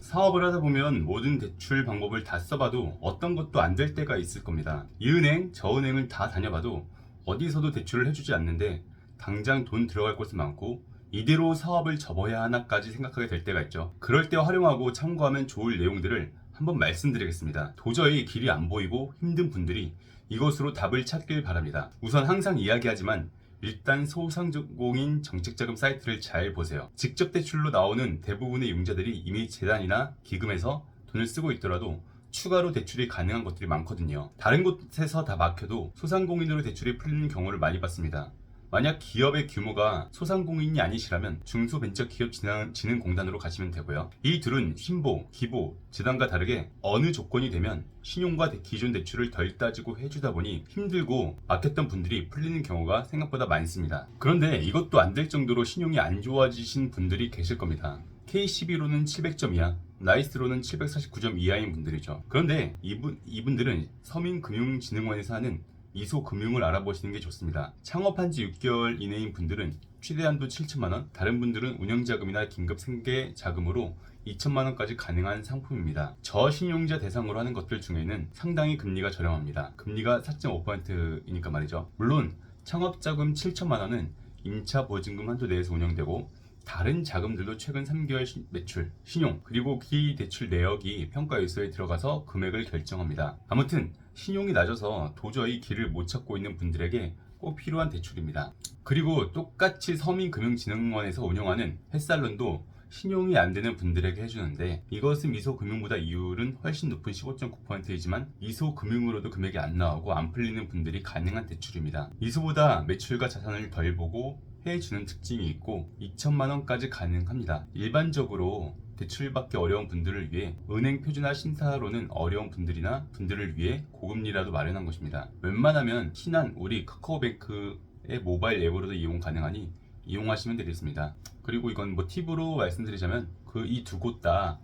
사업을 하다 보면 모든 대출 방법을 다 써봐도 어떤 것도 안 될 때가 있을 겁니다. 이 은행, 저 은행을 다 다녀봐도 어디서도 대출을 해주지 않는데 당장 돈 들어갈 곳은 많고 이대로 사업을 접어야 하나까지 생각하게 될 때가 있죠. 그럴 때 활용하고 참고하면 좋을 내용들을 한번 말씀드리겠습니다. 도저히 길이 안 보이고 힘든 분들이 이것으로 답을 찾길 바랍니다. 우선 항상 이야기하지만 일단 소상공인 정책자금 사이트를 잘 보세요. 직접 대출로 나오는 대부분의 융자들이 이미 재단이나 기금에서 돈을 쓰고 있더라도 추가로 대출이 가능한 것들이 많거든요. 다른 곳에서 다 막혀도 소상공인으로 대출이 풀리는 경우를 많이 봤습니다. 만약 기업의 규모가 소상공인이 아니시라면 중소벤처기업진흥공단으로 가시면 되고요. 이 둘은 신보, 기보, 재단과 다르게 어느 조건이 되면 신용과 기존 대출을 덜 따지고 해주다 보니 힘들고 막혔던 분들이 풀리는 경우가 생각보다 많습니다. 그런데 이것도 안 될 정도로 신용이 안 좋아지신 분들이 계실 겁니다. K12로는 700점 이하, 나이스로는 749점 이하인 분들이죠. 그런데 이분들은 서민금융진흥원에서 하는 이소금융을 알아보시는 게 좋습니다. 창업한 지 6개월 이내인 분들은 최대한도 7천만원, 다른 분들은 운영자금이나 긴급 생계자금으로 2천만원까지 가능한 상품입니다. 저신용자 대상으로 하는 것들 중에는 상당히 금리가 저렴합니다. 금리가 4.5%이니까 말이죠. 물론 창업자금 7천만원은 임차 보증금 한도 내에서 운영되고 다른 자금들도 최근 3개월 매출, 신용, 그리고 기대출 내역이 평가 요소에 들어가서 금액을 결정합니다. 아무튼 신용이 낮아서 도저히 길을 못 찾고 있는 분들에게 꼭 필요한 대출입니다. 그리고 똑같이 서민금융진흥원에서 운영하는 햇살론도 신용이 안 되는 분들에게 해주는데 이것은 미소금융보다 이율은 훨씬 높은 15.9%이지만 미소금융으로도 금액이 안 나오고 안 풀리는 분들이 가능한 대출입니다. 미소보다 매출과 자산을 덜 보고 해주는 특징이 있고 2천만원까지 가능합니다. 일반적으로 대출받기 어려운 분들을 위해 은행 표준화 심사로는 어려운 분들을 위해 고금리라도 마련한 것입니다. 웬만하면 친한 우리 카카오뱅크의 모바일 앱으로도 이용 가능하니 이용하시면 되겠습니다. 그리고 이건 뭐 팁으로 말씀드리자면 이 두 곳 다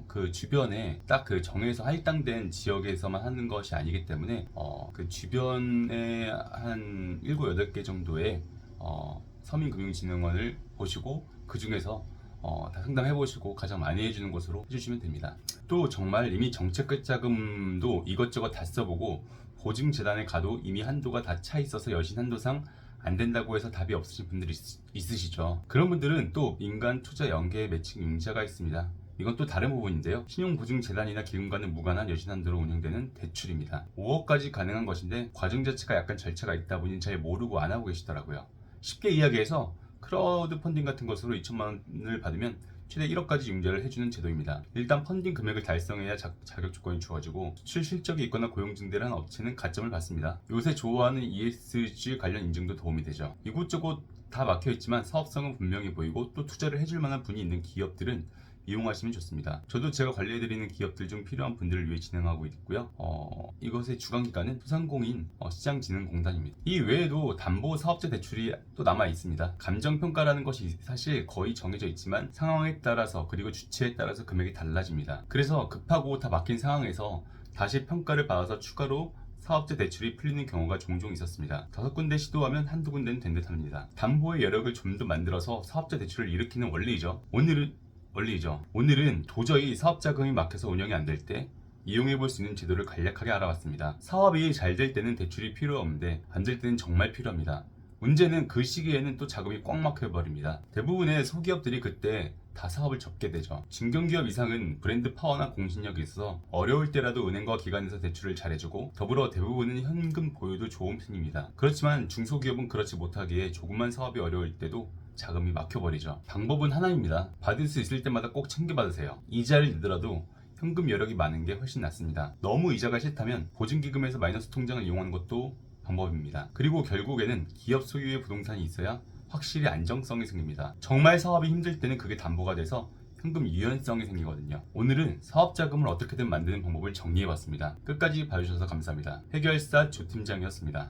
그 주변에 딱 그 정해서 할당된 지역에서만 하는 것이 아니기 때문에 그 주변에 한 7, 8개 정도의 서민금융진흥원을 보시고 그 중에서 다 상담해 보시고 가장 많이 해주는 곳으로 해주시면 됩니다. 또 정말 이미 정책자금도 이것저것 다 써보고 보증재단에 가도 이미 한도가 다 차 있어서 여신 한도상 안 된다고 해서 답이 없으신 분들이 있으시죠. 그런 분들은 또 민간 투자 연계 매칭 융자가 있습니다. 이건 또 다른 부분인데요. 신용보증재단이나 기금과는 무관한 여신한도로 운영되는 대출입니다. 5억까지 가능한 것인데 과정 자체가 약간 절차가 있다 보니 잘 모르고 안 하고 계시더라고요. 쉽게 이야기해서 크라우드 펀딩 같은 것으로 2천만 원을 받으면 최대 1억까지 융자를 해주는 제도입니다. 일단 펀딩 금액을 달성해야 자격 조건이 주어지고 수출 실적이 있거나 고용 증대를 한 업체는 가점을 받습니다. 요새 좋아하는 ESG 관련 인증도 도움이 되죠. 이곳저곳 다 막혀있지만 사업성은 분명히 보이고 또 투자를 해줄 만한 분이 있는 기업들은 이용하시면 좋습니다. 저도 제가 관리해드리는 기업들 중 필요한 분들을 위해 진행하고 있고요. 이것의 주관기관은 소상공인 시장진흥공단입니다. 이 외에도 담보사업자 대출이 또 남아 있습니다. 감정평가라는 것이 사실 거의 정해져 있지만 상황에 따라서 그리고 주체에 따라서 금액이 달라집니다. 그래서 급하고 다 막힌 상황에서 다시 평가를 받아서 추가로 사업자 대출이 풀리는 경우가 종종 있었습니다. 5군데 시도하면 한두 군데는 된 듯합니다. 담보의 여력을 좀 더 만들어서 사업자 대출을 일으키는 원리죠. 오늘은 도저히 사업자금이 막혀서 운영이 안 될 때 이용해볼 수 있는 제도를 간략하게 알아봤습니다. 사업이 잘 될 때는 대출이 필요 없는데 안 될 때는 정말 필요합니다. 문제는 그 시기에는 또 자금이 꽉 막혀버립니다. 대부분의 소기업들이 그때 다 사업을 접게 되죠. 중견기업 이상은 브랜드 파워나 공신력이 있어서 어려울 때라도 은행과 기관에서 대출을 잘해주고 더불어 대부분은 현금 보유도 좋은 편입니다. 그렇지만 중소기업은 그렇지 못하기에 조그만 사업이 어려울 때도 자금이 막혀버리죠. 방법은 하나입니다. 받을 수 있을 때마다 꼭 챙겨받으세요. 이자를 내더라도 현금 여력이 많은 게 훨씬 낫습니다. 너무 이자가 싫다면 보증기금에서 마이너스 통장을 이용하는 것도 방법입니다. 그리고 결국에는 기업 소유의 부동산이 있어야 확실히 안정성이 생깁니다. 정말 사업이 힘들 때는 그게 담보가 돼서 현금 유연성이 생기거든요. 오늘은 사업자금을 어떻게든 만드는 방법을 정리해봤습니다. 끝까지 봐주셔서 감사합니다. 해결사 조 팀장이었습니다.